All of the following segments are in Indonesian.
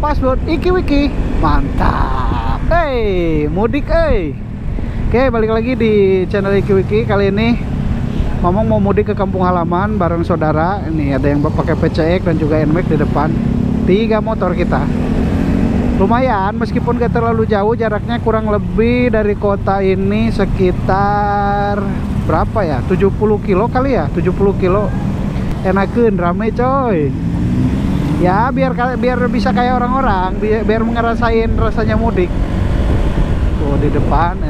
password IkiWiki. Mantap. Mudik. Oke, balik lagi di channel IkiWiki. Kali ini Mamong mau mudik ke kampung halaman bareng saudara. Ini ada yang pakai PCX dan juga NMAX di depan. 3 motor kita. Lumayan, meskipun gak terlalu jauh, jaraknya kurang lebih dari kota ini sekitar berapa ya? 70 kilo kali ya? 70 kilo. Enakeun, rame coy. Ya biar bisa kayak orang-orang, biar ngerasain rasanya mudik. Tuh di depan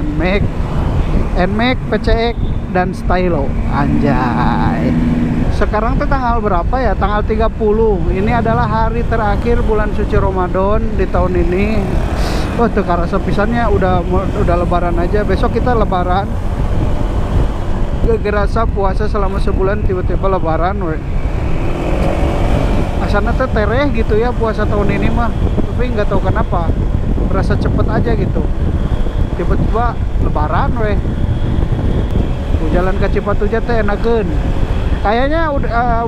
NMAX, PCX dan Stylo. Anjay. Sekarang tuh tanggal berapa ya? Tanggal 30. Ini adalah hari terakhir bulan suci Ramadan di tahun ini. Oh tuh karasa pisannya udah lebaran aja. Besok kita lebaran. Gak gerasa puasa selama sebulan, tiba-tiba lebaran we. Asalnya tuh tereh gitu ya puasa tahun ini mah. Tapi nggak tahu kenapa berasa cepet aja gitu. Tiba-tiba lebaran we. Jalan ke Cipatujah teh enakeun. Kayaknya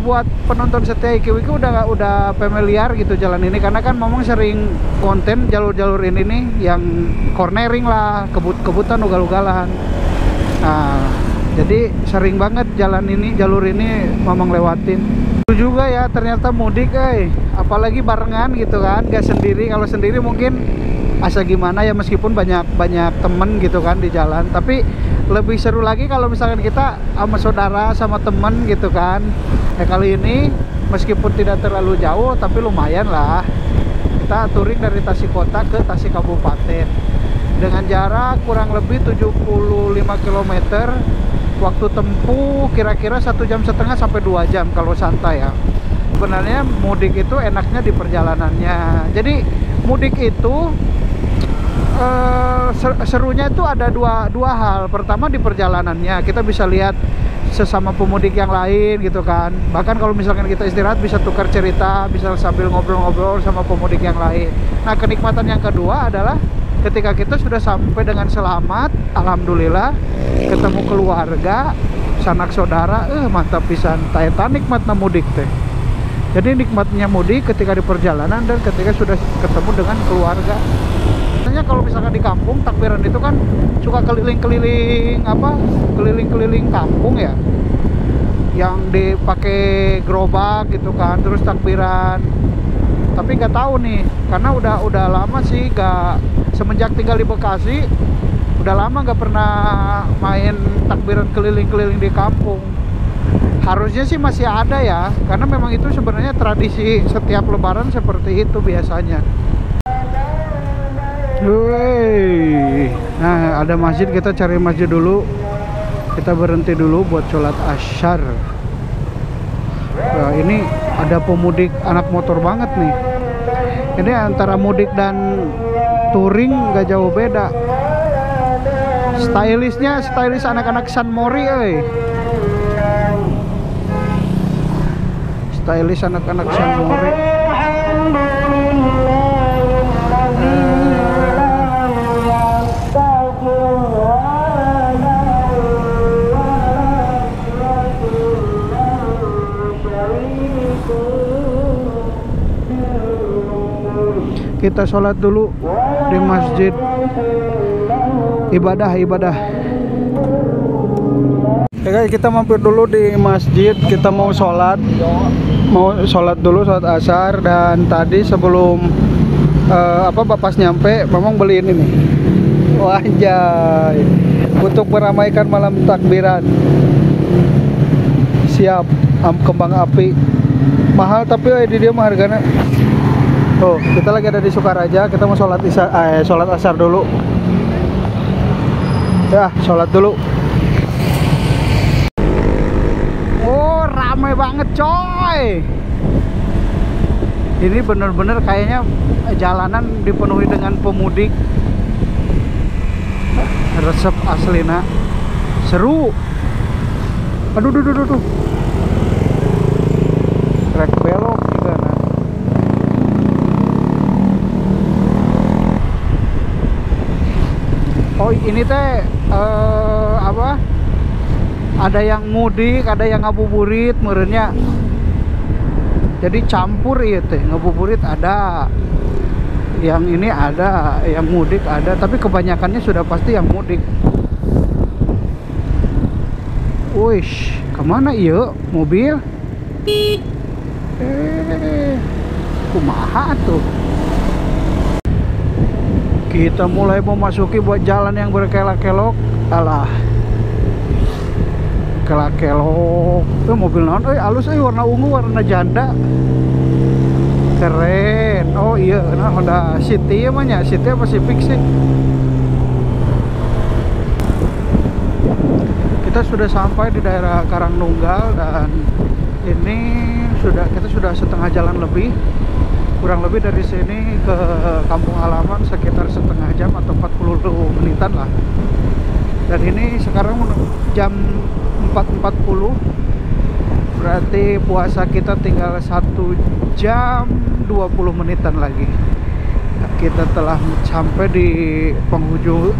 buat penonton setia IkiWiki udah familiar gitu jalan ini, karena kan Mamong sering konten jalur-jalur ini nih yang cornering lah, kebut-kebutan, ugal-ugalan. Nah, jadi sering banget jalur ini Mamong lewatin. Itu juga ya ternyata mudik apalagi barengan gitu kan, gak sendiri. Kalau sendiri mungkin asa gimana ya, meskipun banyak temen gitu kan di jalan, tapi lebih seru lagi kalau misalkan kita sama saudara, sama temen gitu kan. Kali ini meskipun tidak terlalu jauh tapi lumayan lah. Kita touring dari Tasik Kota ke Tasik Kabupaten dengan jarak kurang lebih 75 km. Waktu tempuh kira-kira 1,5 jam sampai 2 jam kalau santai ya. Sebenarnya mudik itu enaknya di perjalanannya. Jadi mudik itu serunya itu ada dua hal. Pertama di perjalanannya, kita bisa lihat sesama pemudik yang lain gitu kan. Bahkan kalau misalkan kita istirahat bisa tukar cerita, bisa sambil ngobrol-ngobrol sama pemudik yang lain. Nah, kenikmatan yang kedua adalah ketika kita sudah sampai dengan selamat, alhamdulillah, ketemu keluarga, sanak saudara, mantap pisan. Eta nikmatna mudik teh. Jadi nikmatnya mudik ketika di perjalanan dan ketika sudah ketemu dengan keluarga. Biasanya kalau misalkan di kampung, takbiran itu kan suka keliling-keliling kampung ya, yang dipakai gerobak gitu kan, terus takbiran. Tapi nggak tahu nih, karena udah lama sih, semenjak tinggal di Bekasi, udah lama nggak pernah main takbiran keliling-keliling di kampung. Harusnya sih masih ada ya, karena memang itu sebenarnya tradisi setiap lebaran seperti itu biasanya. Nah, ada masjid, kita cari masjid dulu. Kita berhenti dulu buat sholat asyar. Nah, ini ada pemudik anak motor banget nih. Ini antara mudik dan touring gak jauh beda. Stylish anak-anak San Mori, Stylish anak-anak San Mori. Kita sholat dulu di masjid, ibadah. Guys, kita mampir dulu di masjid. Kita mau sholat dulu, sholat asar. Dan tadi sebelum pas nyampe, Mamong beliin ini. Wah, anjay, untuk meramaikan malam takbiran. Siap, kembang api mahal tapi di dia mah harganya. Oh, kita lagi ada di Sukaraja. Kita mau sholat asar dulu. Ya, sholat dulu. Oh, ramai banget coy. Ini bener-bener kayaknya jalanan dipenuhi dengan pemudik. Resep aslina. Seru. Aduh. Trek belok juga nah. Oh, ini teh ada yang mudik, ada yang ngabuburit meureunnya. Jadi campur ieu teh, ngabuburit ada, Yang ini ada, yang mudik ada, tapi kebanyakannya sudah pasti yang mudik. Wish, kemana iya mobil? Kumaha tuh? Kita mulai memasuki buat jalan yang berkelok-kelok. Alah, kelak-kelok. Mobil naon? Alus warna ungu, warna janda. Keren. Oh iya, nah Honda City ya banyak. City apa Civic sih? Kita sudah sampai di daerah Karangnunggal dan ini kita sudah setengah jalan lebih. Kurang lebih dari sini ke kampung halaman sekitar setengah jam atau 40 menitan lah. Dan ini sekarang jam 4.40. Berarti puasa kita tinggal 1 jam 20 menitan lagi. Kita telah sampai di penghujung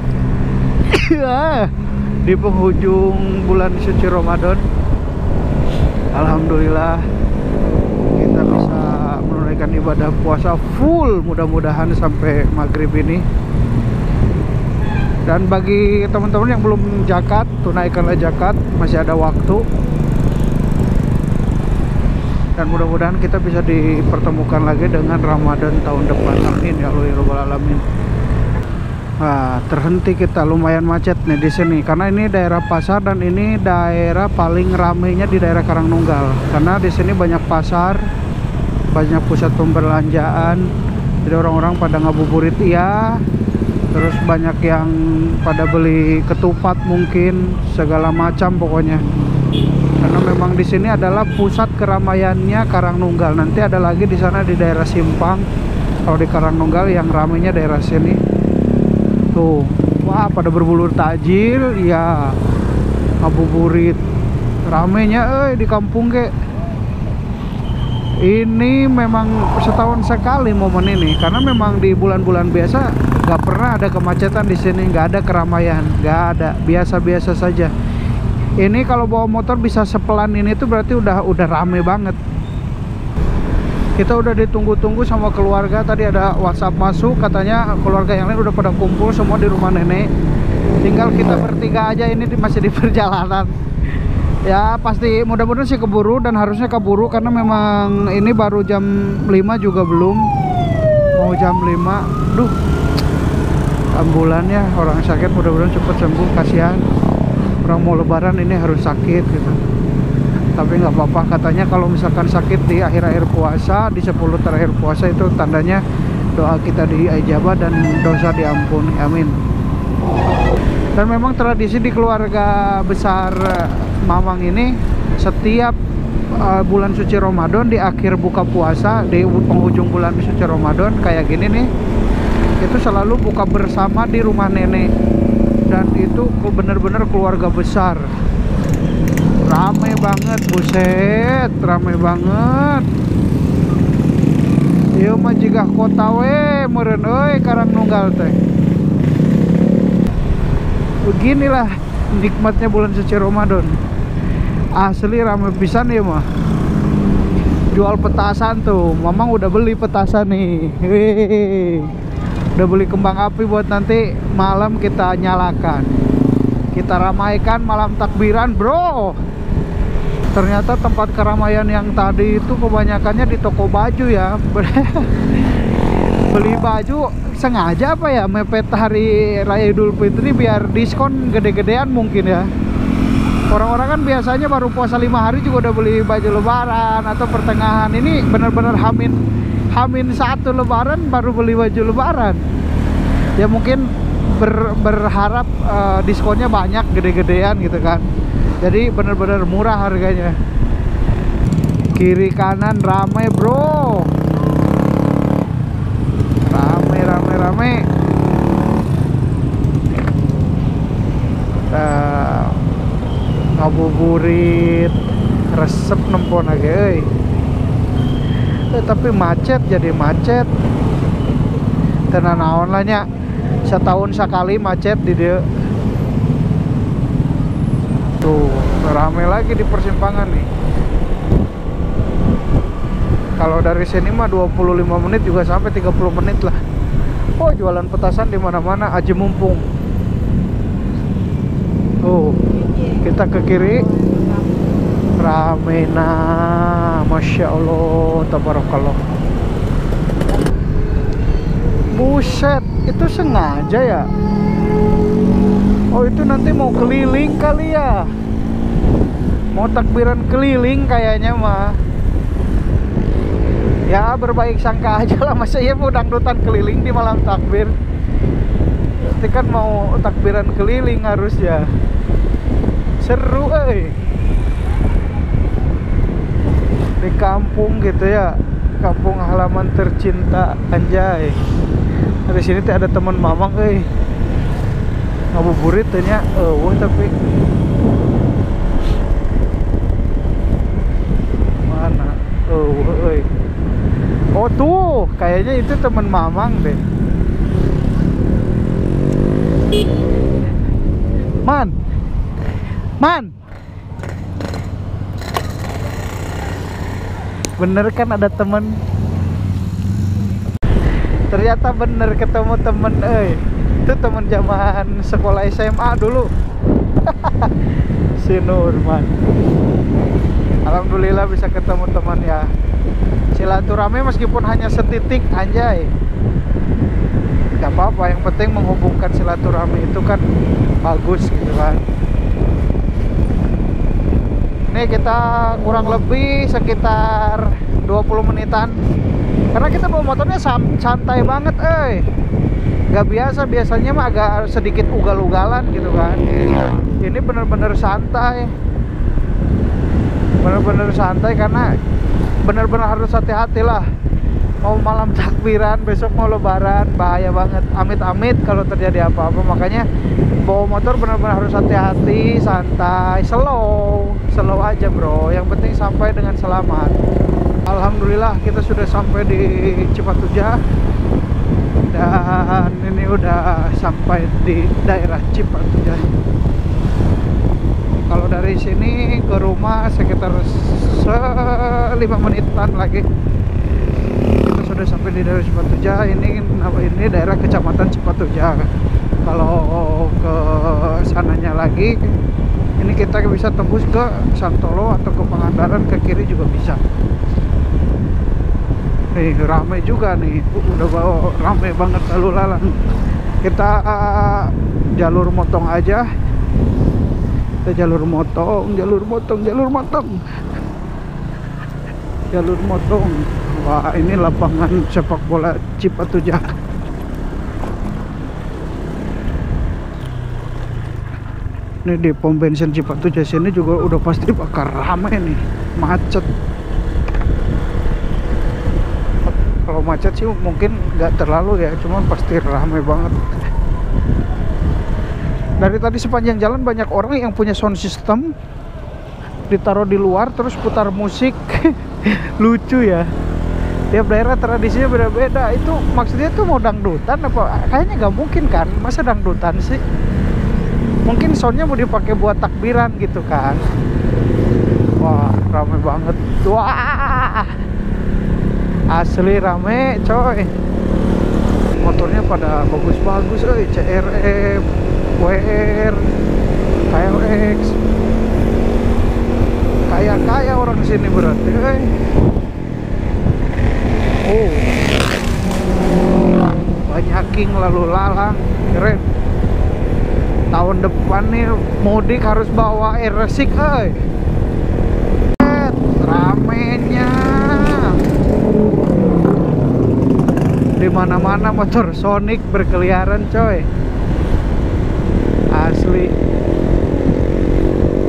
di penghujung bulan suci Ramadan. Alhamdulillah kita bisa menunaikan ibadah puasa full, mudah-mudahan sampai maghrib ini. Dan bagi teman-teman yang belum zakat, tunaikanlah zakat, masih ada waktu. Dan mudah-mudahan kita bisa dipertemukan lagi dengan Ramadan tahun depan. Amin ya Allah ya Rabbal alamin. Nah, terhenti kita, lumayan macet nih di sini karena ini daerah pasar dan ini daerah paling ramainya di daerah Karangnunggal. Karena di sini banyak pasar, banyak pusat pembelanjaan. Jadi orang-orang pada ngabuburit ya. Terus banyak yang pada beli ketupat mungkin, segala macam pokoknya. Karena memang di sini adalah pusat keramaiannya Karangnunggal. Nanti ada lagi di sana di daerah Simpang. Kalau di Karangnunggal yang ramainya daerah sini. Tuh, wah pada berburu takjil, ya ngabuburit. Ramainya di kampung ke. Ini memang setahun sekali momen ini karena memang di bulan-bulan biasa nggak pernah ada kemacetan di sini, nggak ada keramaian, nggak ada, biasa-biasa saja. Ini kalau bawa motor bisa sepelan ini tuh berarti udah rame banget. Kita udah ditunggu-tunggu sama keluarga. Tadi ada WhatsApp masuk, katanya keluarga yang lain udah pada kumpul semua di rumah nenek. Tinggal kita bertiga aja ini masih di perjalanan. Ya pasti mudah-mudahan sih keburu dan harusnya keburu karena memang ini baru jam 5 juga belum. Mau jam 5. Duh. Ambulan ya, orang sakit mudah-mudahan cepat sembuh, kasihan. Orang mau lebaran ini harus sakit gitu. Tapi nggak apa-apa, katanya kalau misalkan sakit di akhir-akhir puasa, di 10 terakhir puasa itu tandanya doa kita diijabah dan dosa diampuni, amin. Dan memang tradisi di keluarga besar Mamang ini setiap bulan suci Ramadan di akhir buka puasa, di penghujung bulan suci Ramadan kayak gini nih, itu selalu buka bersama di rumah nenek. Dan itu bener-bener keluarga besar, ramai banget, buset, ramai banget. Ieu mah jigah kota we meureun euy Karangnunggal teh. Beginilah nikmatnya bulan suci Ramadan. Asli ramai pisan ya mah. Jual petasan tuh, Mamang udah beli petasan nih. Wih. Udah beli kembang api buat nanti malam kita nyalakan. Kita ramaikan malam takbiran, bro. Ternyata tempat keramaian yang tadi itu kebanyakannya di toko baju ya. Beli baju sengaja apa ya, mepet hari Raya Idul Fitri biar diskon gede-gedean mungkin ya. Orang-orang kan biasanya baru puasa 5 hari juga udah beli baju lebaran atau pertengahan. Ini benar-benar hamin 1 lebaran baru beli baju lebaran. Ya mungkin berharap diskonnya banyak, gede-gedean gitu kan. Jadi benar-benar murah harganya. Kiri kanan ramai, bro. Ramai. Ngabuburit resep nempon aja tapi macet, jadi macet tenan naon lah nya, setahun sekali macet di dia. Tuh rame lagi di persimpangan nih. Kalau dari sini mah 25 menit juga sampai 30 menit lah. Oh, jualan petasan di mana-mana, aji mumpung. Oh, kita ke kiri. Rame nah, masya Allah, tabarakallah. Buset, itu sengaja ya? Oh, itu nanti mau keliling kali ya? Mau takbiran keliling kayaknya mah. Ya berbaik sangka aja lah, masa iya mau dangdutan keliling di malam takbir. Nanti kan mau takbiran keliling harus ya. Seru di kampung gitu ya, kampung halaman tercinta, anjay. Di sini tuh ada teman mamang ngabuburit tanya tapi mana oh tuh kayaknya itu teman mamang deh. Man bener kan ada temen, ternyata bener ketemu temen itu temen zaman sekolah SMA dulu. Si Nurman, alhamdulillah bisa ketemu teman ya. Silaturahmi meskipun hanya setitik, anjay, gak apa-apa, yang penting menghubungkan silaturahmi itu kan bagus gitu kan. Ini kita kurang lebih sekitar 20 menitan. Karena kita bawa motornya santai banget gak biasa, biasanya mah agak sedikit ugal-ugalan gitu kan. Ini bener-bener santai. Bener-bener santai karena bener-bener harus hati-hati lah. Mau malam takbiran, besok mau lebaran, bahaya banget. Amit-amit kalau terjadi apa-apa. Makanya bawa motor benar-benar harus hati-hati, santai, slow aja bro. Yang penting sampai dengan selamat. Alhamdulillah kita sudah sampai di Cipatujah. Dan ini udah sampai di daerah Cipatujah. Kalau dari sini ke rumah sekitar 5 menitan lagi. Sudah sampai di daerah Cipatujah. Ini daerah kecamatan Cipatujah. Kalau ke sananya lagi, ini kita bisa tembus ke Santolo atau ke Pangandaran, ke kiri juga bisa. Nih rame juga nih, udah bawa rame banget lalu lalang. Kita jalur motong aja. Kita jalur motong. Wah, ini lapangan sepak bola Cipatujah. Ini di pom bensin Cipatujah sini juga udah pasti bakal ramai nih, macet. Kalau macet sih mungkin nggak terlalu ya, cuman pasti ramai banget. Dari tadi sepanjang jalan banyak orang yang punya sound system, ditaruh di luar terus putar musik. Lucu ya. Tiap daerah tradisinya beda-beda. Itu maksudnya tuh mau dangdutan apa? Kayaknya nggak mungkin kan, masa dangdutan sih? Mungkin soundnya mau dipakai buat takbiran gitu kan. Wah rame banget. Wah asli rame coy. Motornya pada bagus-bagus CRF, WR, KLX. Kaya-kaya orang sini berarti Oh, banyak king lalu lalang, keren. Tahun depan nih mudik harus bawa air-resik, ramenya. Di mana-mana motor Sonic berkeliaran, coy. Asli.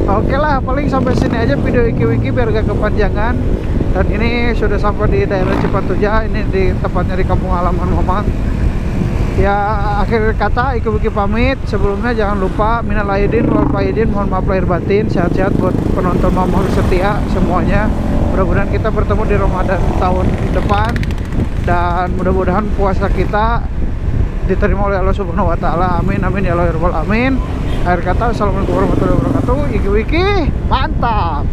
Oke lah, paling sampai sini aja video wiki-wiki biar gak kepanjangan. Dan ini sudah sampai di daerah Cipatujah. Ini di tepatnya di kampung halaman Mamang. Ya akhir kata wiki pamit. Sebelumnya jangan lupa minal aidin wal faidin, mohon maaf lahir batin. Sehat-sehat buat penonton Mamang setia semuanya. Mudah-mudahan kita bertemu di Ramadan tahun depan. Dan mudah-mudahan puasa kita diterima oleh Allah Subhanahu wa taala. Amin amin ya Allah ya rabbal alamin. Akhir kata, assalamualaikum warahmatullahi wabarakatuh. Wiki mantap.